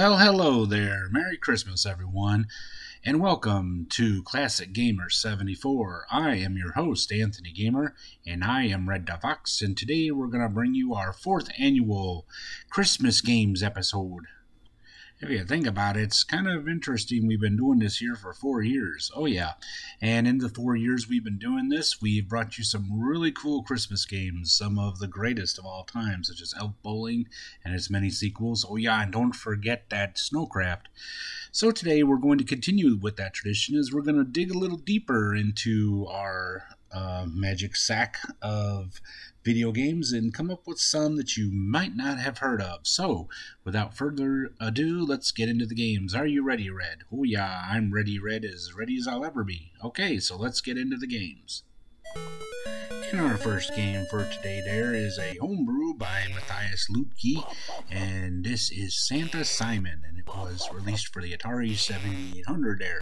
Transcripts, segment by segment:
Well, hello there. Merry Christmas, everyone, and welcome to Classic Gamer 74. I am your host, Anthony Gamer, and I am Red Dot Fox, and today we're going to bring you our 4th annual Christmas Games episode. If you think about it, it's kind of interesting. We've been doing this here for 4 years. Oh, yeah. And in the 4 years we've been doing this, we've brought you some really cool Christmas games, some of the greatest of all time, such as Elf Bowling and its many sequels. Oh, yeah, and don't forget that Snowcraft. So today we're going to continue with that tradition as we're going to dig a little deeper into our magic sack of video games and come up with some that you might not have heard of. So, without further ado, let's get into the games. Are you ready, Red? Oh yeah, I'm ready, Red, as ready as I'll ever be. Okay, so let's get into the games. And our first game for today there is a homebrew by Matthias Lutke, and this is Santa Simon, and it was released for the Atari 7800 there.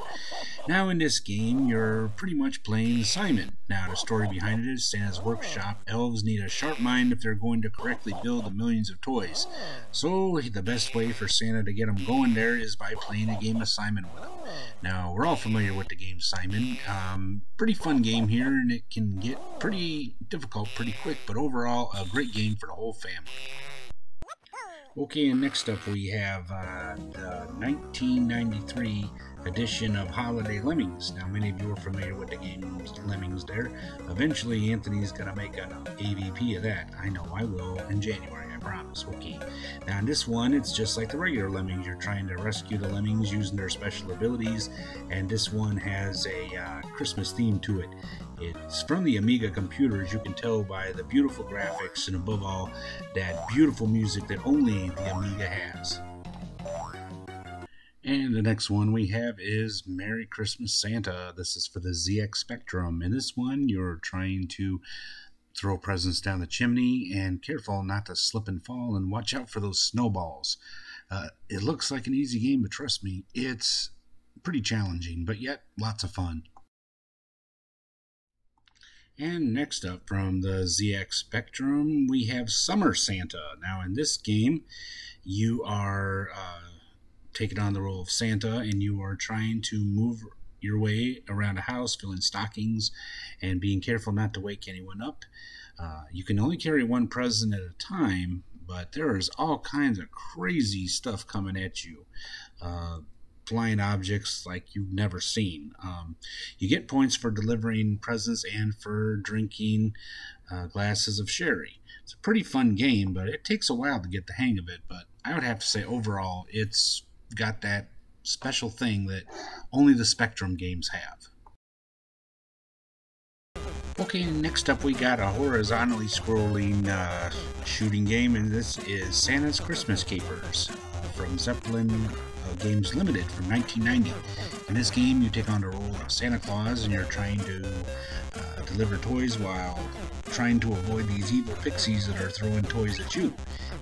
Now in this game, you're pretty much playing Simon. Now the story behind it is Santa's workshop. Elves need a sharp mind if they're going to correctly build the millions of toys. So the best way for Santa to get them going there is by playing a game of Simon with them. Now, we're all familiar with the game Simon. Pretty fun game here, and it can get pretty difficult pretty quick, but overall, a great game for the whole family. Okay, and next up we have the 1993 edition of Holiday Lemmings. Now, many of you are familiar with the game Lemmings there. Eventually, Anthony's going to make an AVP of that. I know I will in January, I promise. Okay. Now, in this one, it's just like the regular Lemmings. You're trying to rescue the Lemmings using their special abilities, and this one has a Christmas theme to it. It's from the Amiga computers. You can tell by the beautiful graphics and above all, that beautiful music that only the Amiga has. And the next one we have is Merry Christmas Santa. This is for the ZX Spectrum. In this one, you're trying to throw presents down the chimney and careful not to slip and fall and watch out for those snowballs. It looks like an easy game, but trust me, it's pretty challenging, but yet lots of fun. And next up from the ZX Spectrum, we have Summer Santa. Now in this game, you are taking on the role of Santa, and you are trying to move your way around a house, filling stockings, and being careful not to wake anyone up. You can only carry one present at a time, but there is all kinds of crazy stuff coming at you. Flying objects like you've never seen. You get points for delivering presents and for drinking glasses of sherry. It's a pretty fun game, but it takes a while to get the hang of it. But I would have to say overall, it's got that special thing that only the Spectrum games have. Okay, next up we got a horizontally scrolling shooting game, and this is Santa's Christmas Capers from Zeppelin Games Limited from 1990. In this game, you take on the role of Santa Claus, and you're trying to deliver toys while trying to avoid these evil pixies that are throwing toys at you.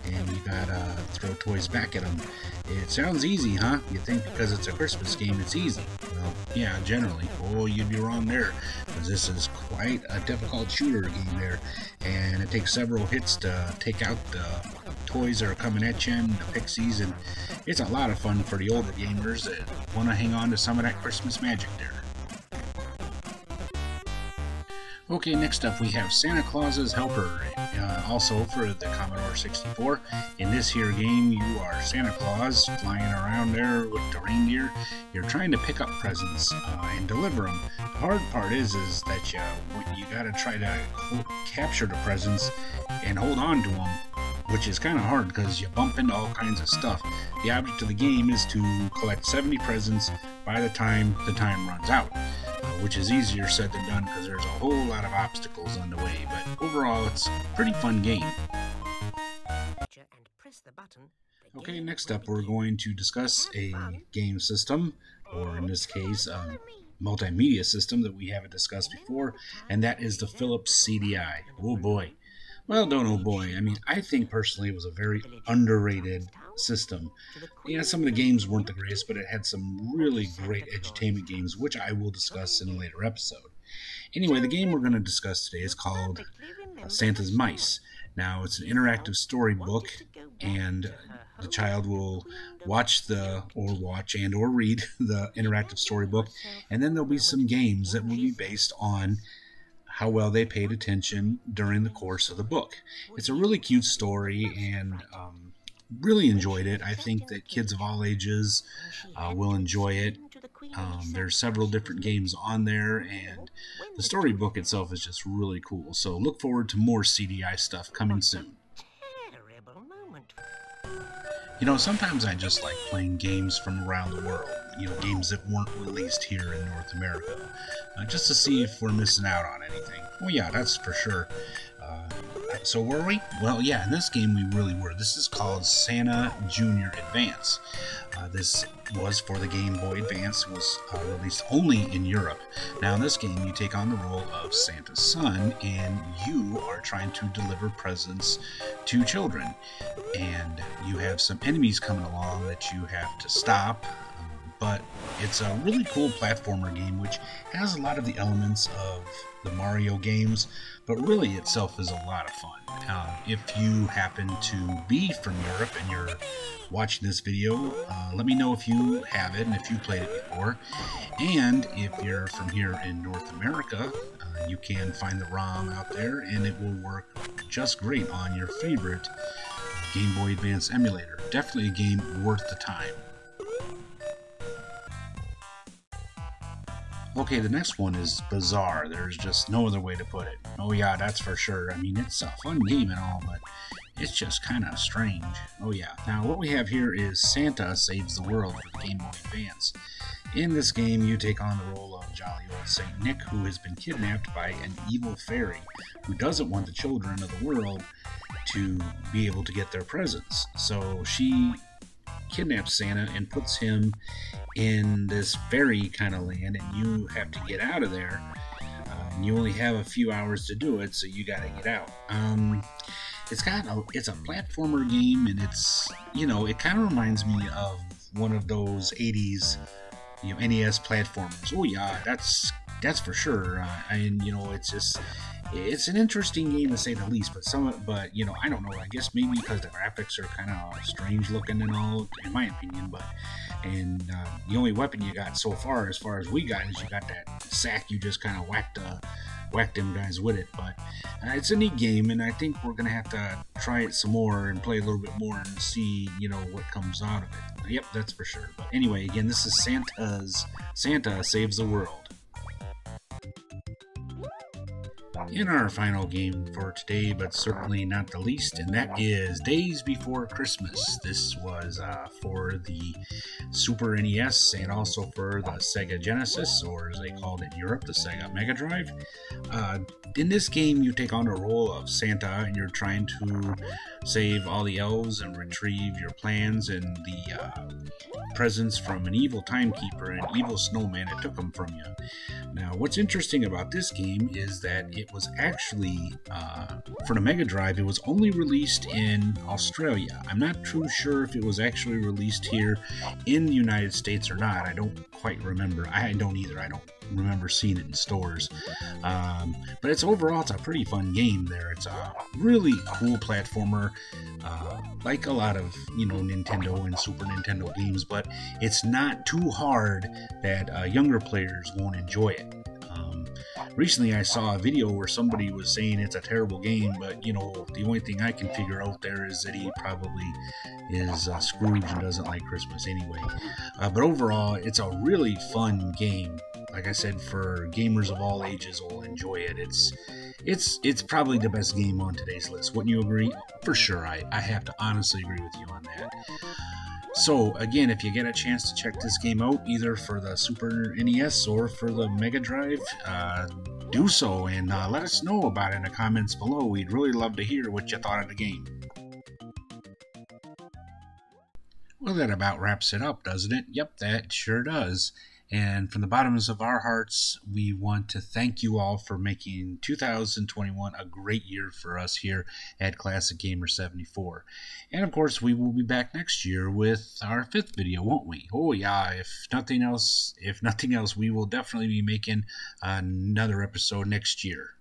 And you gotta throw toys back at them. It sounds easy, huh? You think because it's a Christmas game it's easy. Well, yeah, generally. Oh, you'd be wrong there, because this is quite a difficult shooter game there, and it takes several hits to take out the toys that are coming at you and the pixies, and it's a lot of fun for the older gamers that want to hang on to some of that Christmas magic there. Okay, next up we have Santa Claus's Helper, also for the Commodore 64. In this here game, you are Santa Claus flying around there with the reindeer. You're trying to pick up presents and deliver them. The hard part is that you gotta try to capture the presents and hold on to them, which is kind of hard because you bump into all kinds of stuff. The object of the game is to collect 70 presents by the time runs out. Which is easier said than done because there's a whole lot of obstacles on the way, but overall it's a pretty fun game. Okay, next up we're going to discuss a game system, or in this case a multimedia system that we haven't discussed before, and that is the Philips CDI. Oh boy. Well, don't oh boy. I mean, I think personally it was a very underrated system. Yeah, some of the games weren't the greatest, but it had some really great edutainment games, which I will discuss in a later episode. Anyway, the game we're going to discuss today is called Santa's Mice. Now, it's an interactive storybook, and the child will watch and or read the interactive storybook, and then there'll be some games that will be based on how well they paid attention during the course of the book. It's a really cute story, and really enjoyed it. I think that kids of all ages will enjoy it. There's several different games on there, and the storybook itself is just really cool. So look forward to more CDI stuff coming soon. You know, sometimes I just like playing games from around the world, you know, games that weren't released here in North America, just to see if we're missing out on anything. Well, yeah, that's for sure. So were we? Well, yeah, in this game we really were. This is called Santa Junior Advance. This was for the Game Boy Advance, was released only in Europe. Now in this game you take on the role of Santa's son, and you are trying to deliver presents to children. And you have some enemies coming along that you have to stop. But it's a really cool platformer game which has a lot of the elements of the Mario games, but really itself is a lot of fun. If you happen to be from Europe and you're watching this video, let me know if you have it and if you played it before. And if you're from here in North America, you can find the ROM out there and it will work just great on your favorite Game Boy Advance emulator. Definitely a game worth the time. Okay, the next one is bizarre. There's just no other way to put it. Oh yeah, that's for sure. I mean, it's a fun game and all, but it's just kind of strange. Oh yeah. Now, what we have here is Santa Saves the World for the Game Boy Advance. In this game, you take on the role of jolly old Saint Nick, who has been kidnapped by an evil fairy who doesn't want the children of the world to be able to get their presents. So she kidnaps Santa and puts him in this fairy kind of land, and you have to get out of there. You only have a few hours to do it, so you got to get out. It's a platformer game, and it's, you know, it kind of reminds me of one of those 80s, you know, NES platformers. Oh yeah, that's for sure. And you know, it's an interesting game to say the least, but you know, I don't know, I guess maybe because the graphics are kind of strange looking and all, in my opinion, and the only weapon you got so far as we got, is you got that sack. You just kind of whacked them guys with it, but it's a neat game, and I think we're gonna have to try it some more and play a little bit more and see, you know, what comes out of it. Yep, that's for sure. But anyway, again, this is Santa Saves the World. In our final game for today, but certainly not the least, and that is Days Before Christmas. This was for the Super NES and also for the Sega Genesis, or as they called it in Europe, the Sega Mega Drive. In this game, you take on the role of Santa, and you're trying to save all the elves and retrieve your plans and the presents from an evil timekeeper and evil snowman that took them from you. Now, what's interesting about this game is that it was actually, for the Mega Drive, it was only released in Australia. I'm not too sure if it was actually released here in the United States or not. I don't quite remember. I don't either. I don't remember seeing it in stores. But it's a pretty fun game there. It's a really cool platformer, like a lot of, you know, Nintendo and Super Nintendo games, but it's not too hard that younger players won't enjoy it. Recently I saw a video where somebody was saying it's a terrible game, but you know, the only thing I can figure out there is that he probably is Scrooge and doesn't like Christmas anyway. But overall, it's a really fun game. Like I said, for gamers of all ages will enjoy it. It's probably the best game on today's list. Wouldn't you agree? For sure, I have to honestly agree with you on that. So again, if you get a chance to check this game out, either for the Super NES or for the Mega Drive, do so and let us know about it in the comments below. We'd really love to hear what you thought of the game. Well, that about wraps it up, doesn't it? Yep, that sure does. And from the bottoms of our hearts, we want to thank you all for making 2021 a great year for us here at Classic Gamer 74. And of course, we will be back next year with our 5th video, won't we? Oh yeah, if nothing else, we will definitely be making another episode next year.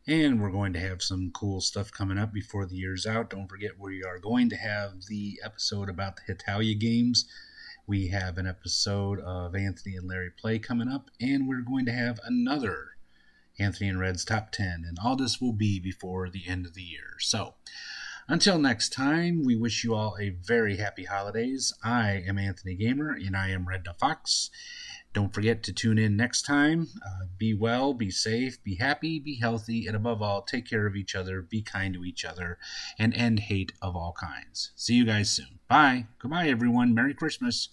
And we're going to have some cool stuff coming up before the year's out. Don't forget, we are going to have the episode about the Hitalia games. We have an episode of Anthony and Larry Play coming up, and we're going to have another Anthony and Red's Top 10, and all this will be before the end of the year. So, until next time, we wish you all a very happy holidays. I am Anthony Gamer, and I am Red the Fox. Don't forget to tune in next time. Be well, be safe, be happy, be healthy, and above all, take care of each other, be kind to each other, and end hate of all kinds. See you guys soon. Bye. Goodbye, everyone. Merry Christmas.